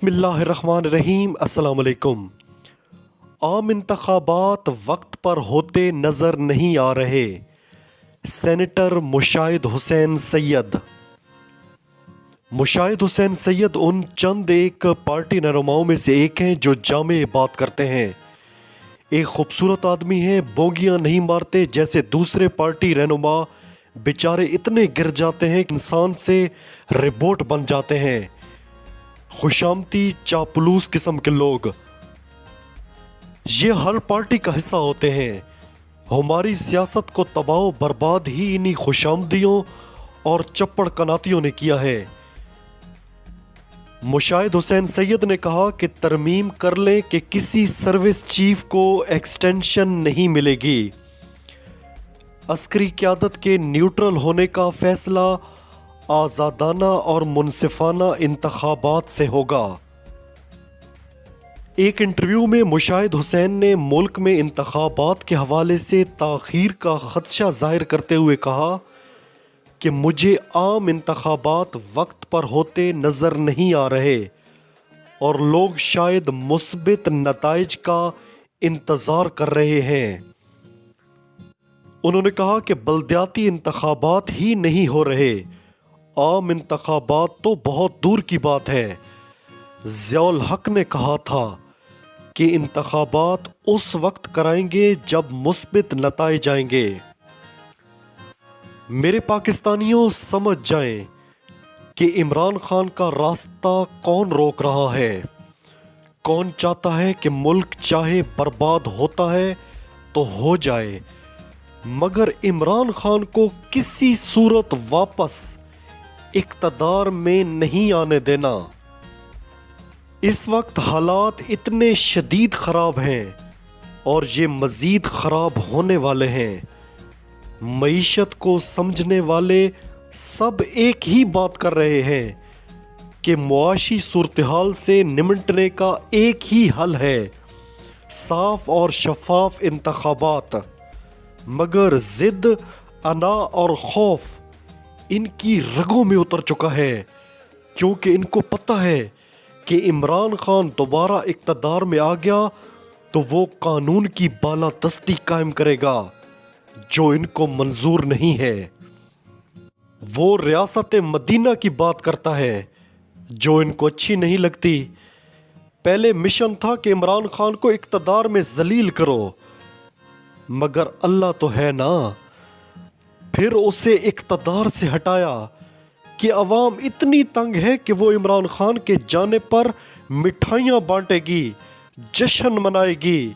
बिस्मिल्लाहिर्रहमानिर्रहीम। अस्सलाम वालेकुम। आम इंतखाबात वक्त पर होते नज़र नहीं आ रहे। सेनेटर मुशाहिद हुसैन सैयद। मुशाहिद हुसैन सैयद उन चंद एक पार्टी रहनुमाओं में से एक हैं जो जामे बात करते हैं। एक खूबसूरत आदमी है, बोगियां नहीं मारते जैसे दूसरे पार्टी रहनुमा बेचारे इतने गिर जाते हैं कि इंसान से रिबोट बन जाते हैं। खुशामती चापलूस किस्म के लोग ये हर पार्टी का हिस्सा होते हैं। हमारी सियासत को तबाह बर्बाद ही इन्हीं खुशामदियों और चप्पड़ कनातियों ने किया है। मुशाहिद हुसैन सैयद ने कहा कि तरमीम कर लें कि किसी सर्विस चीफ को एक्सटेंशन नहीं मिलेगी। अस्करी क़यादत के न्यूट्रल होने का फैसला आज़ादाना और मुनसिफाना इंतखाबात से होगा। एक इंटरव्यू में मुशाहिद हुसैन ने मुल्क में इंतखाबात के हवाले से ताख़ीर का खदशा जाहिर करते हुए कहा कि मुझे आम इंतखाबात वक्त पर होते नज़र नहीं आ रहे और लोग शायद मुस्बित नताइज का इंतज़ार कर रहे हैं। उन्होंने कहा कि बल्दियाती इंतखाबात ही नहीं हो रहे, आम इंतखाबात तो बहुत दूर की बात है। ज़ियाउल हक ने कहा था कि इंतखाबात उस वक्त कराएंगे जब मुस्बित नताइज आएंगे। मेरे पाकिस्तानियों, समझ जाएं कि इमरान खान का रास्ता कौन रोक रहा है। कौन चाहता है कि मुल्क चाहे बर्बाद होता है तो हो जाए, मगर इमरान खान को किसी सूरत वापस इक़्तिदार में नहीं आने देना। इस वक्त हालात इतने शदीद ख़राब हैं और ये मज़ीद ख़राब होने वाले हैं। मईशत को समझने वाले सब एक ही बात कर रहे हैं कि मुआशी सूरत-ए-हाल से निमटने का एक ही हल है, साफ और शफाफ इंतखाबात। मगर ज़िद, अना और खौफ इनकी रगों में उतर चुका है, क्योंकि इनको पता है कि इमरान खान दोबारा इक़्तिदार में आ गया तो वो कानून की बालादस्ती कायम करेगा जो इनको मंजूर नहीं है। वो रियासत मदीना की बात करता है जो इनको अच्छी नहीं लगती। पहले मिशन था कि इमरान खान को इक़्तिदार में जलील करो, मगर अल्लाह तो है ना। फिर उसे इक़्तिदार से हटाया कि अवाम इतनी तंग है कि वो इमरान खान के जाने पर मिठाइयाँ बांटेगी, जश्न मनाएगी,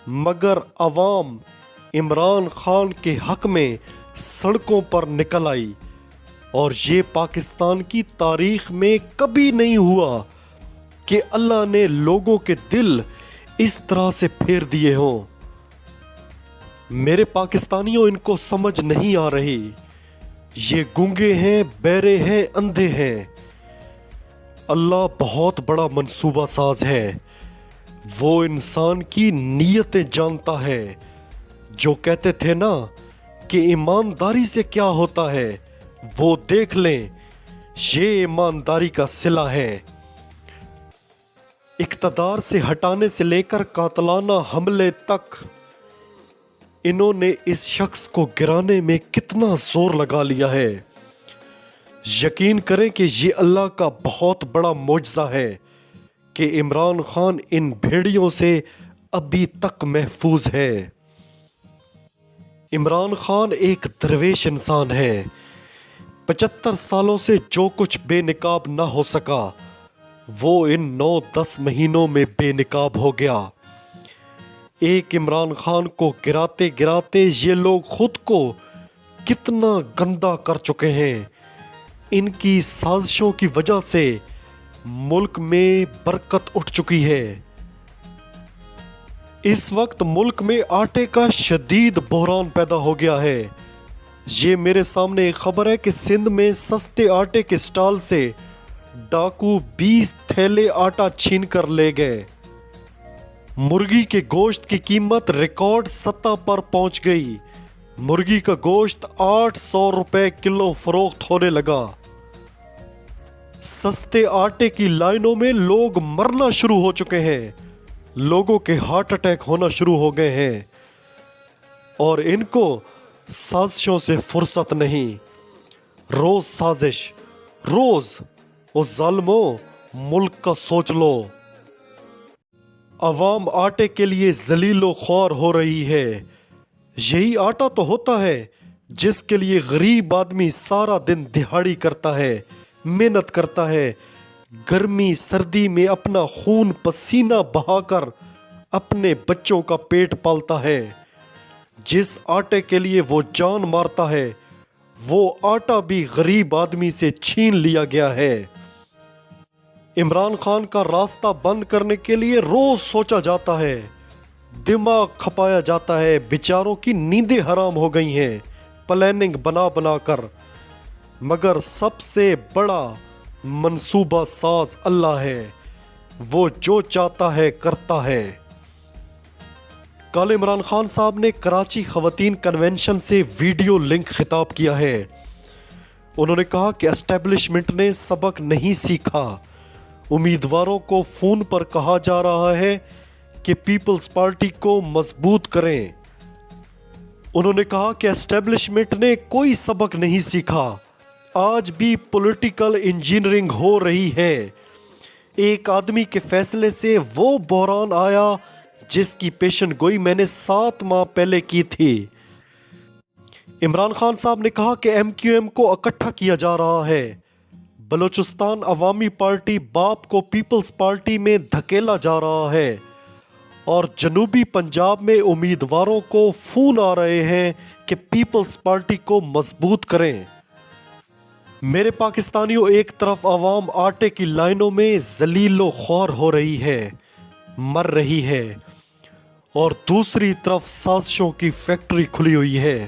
मगर अवाम इमरान खान के हक में सड़कों पर निकल आई। और ये पाकिस्तान की तारीख में कभी नहीं हुआ कि अल्लाह ने लोगों के दिल इस तरह से फेर दिए हों। मेरे पाकिस्तानियों, इनको समझ नहीं आ रही। ये गूंगे हैं, बहरे हैं, अंधे हैं। अल्लाह बहुत बड़ा मंसूबा साज है। वो इंसान की नीयतें जानता है। जो कहते थे ना कि ईमानदारी से क्या होता है, वो देख लें, ये ईमानदारी का सिला है। इक़्तिदार से हटाने से लेकर कातलाना हमले तक इन्होंने इस शख्स को गिराने में कितना जोर लगा लिया है। यकीन करें कि ये अल्लाह का बहुत बड़ा मोजज़ा है कि इमरान खान इन भेड़ियों से अभी तक महफूज है। इमरान खान एक दरवेश इंसान है। 75 सालों से जो कुछ बेनिकाब ना हो सका, वो इन 9-10 महीनों में बेनिकाब हो गया। एक इमरान खान को गिराते गिराते ये लोग खुद को कितना गंदा कर चुके हैं। इनकी साजिशों की वजह से मुल्क में बरकत उठ चुकी है। इस वक्त मुल्क में आटे का शदीद बहरान पैदा हो गया है। ये मेरे सामने एक खबर है कि सिंध में सस्ते आटे के स्टॉल से डाकू 20 थैले आटा छीन कर ले गए। मुर्गी के गोश्त की कीमत रिकॉर्ड सतह पर पहुंच गई। मुर्गी का गोश्त 800 रुपए किलो फरोख्त होने लगा। सस्ते आटे की लाइनों में लोग मरना शुरू हो चुके हैं, लोगों के हार्ट अटैक होना शुरू हो गए हैं और इनको साजिशों से फुर्सत नहीं। रोज साजिश, रोज। उस जालिमो, मुल्क का सोच लो। अवाम आटे के लिए जलीलो ख्वार हो रही है। यही आटा तो होता है जिसके लिए गरीब आदमी सारा दिन दिहाड़ी करता है, मेहनत करता है, गर्मी सर्दी में अपना खून पसीना बहाकर अपने बच्चों का पेट पालता है। जिस आटे के लिए वो जान मारता है, वो आटा भी गरीब आदमी से छीन लिया गया है। इमरान खान का रास्ता बंद करने के लिए रोज सोचा जाता है, दिमाग खपाया जाता है, बेचारों की नींदें हराम हो गई हैं प्लानिंग बना बना कर। मगर सबसे बड़ा मंसूबा साज अल्लाह है, वो जो चाहता है करता है। कल इमरान खान साहब ने कराची खवातीन कन्वेंशन से वीडियो लिंक खिताब किया है। उन्होंने कहा कि एस्टेब्लिशमेंट ने सबक नहीं सीखा। उम्मीदवारों को फोन पर कहा जा रहा है कि पीपल्स पार्टी को मजबूत करें। उन्होंने कहा कि एस्टेब्लिशमेंट ने कोई सबक नहीं सीखा, आज भी पॉलिटिकल इंजीनियरिंग हो रही है। एक आदमी के फैसले से वो बहरान आया जिसकी पेशन गोई मैंने 7 माह पहले की थी। इमरान खान साहब ने कहा कि MQM को इकट्ठा किया जा रहा है। बलूचिस्तान अवामी पार्टी बाप को पीपल्स पार्टी में धकेला जा रहा है और जनूबी पंजाब में उम्मीदवारों को फोन आ रहे हैं कि पीपल्स पार्टी को मजबूत करें। मेरे पाकिस्तानियों, एक तरफ अवाम आटे की लाइनों में जलीलो ख्वार हो रही है, मर रही है, और दूसरी तरफ साजिशों की फैक्ट्री खुली हुई है।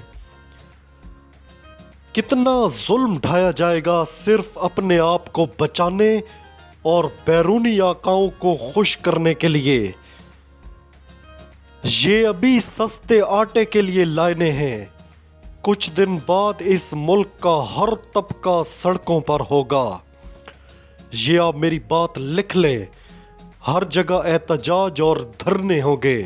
कितना जुल्म ढाया जाएगा सिर्फ अपने आप को बचाने और बैरूनी आकाओं को खुश करने के लिए। ये अभी सस्ते आटे के लिए लाइनें हैं, कुछ दिन बाद इस मुल्क का हर तबका सड़कों पर होगा। ये आप मेरी बात लिख लें, हर जगह एहतजाज और धरने होंगे।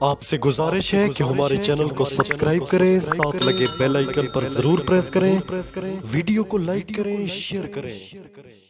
आपसे गुजारिश है कि हमारे चैनल को सब्सक्राइब करें, साथ लगे बेल आइकन पर जरूर प्रेस करें, वीडियो को लाइक करें, शेयर करें।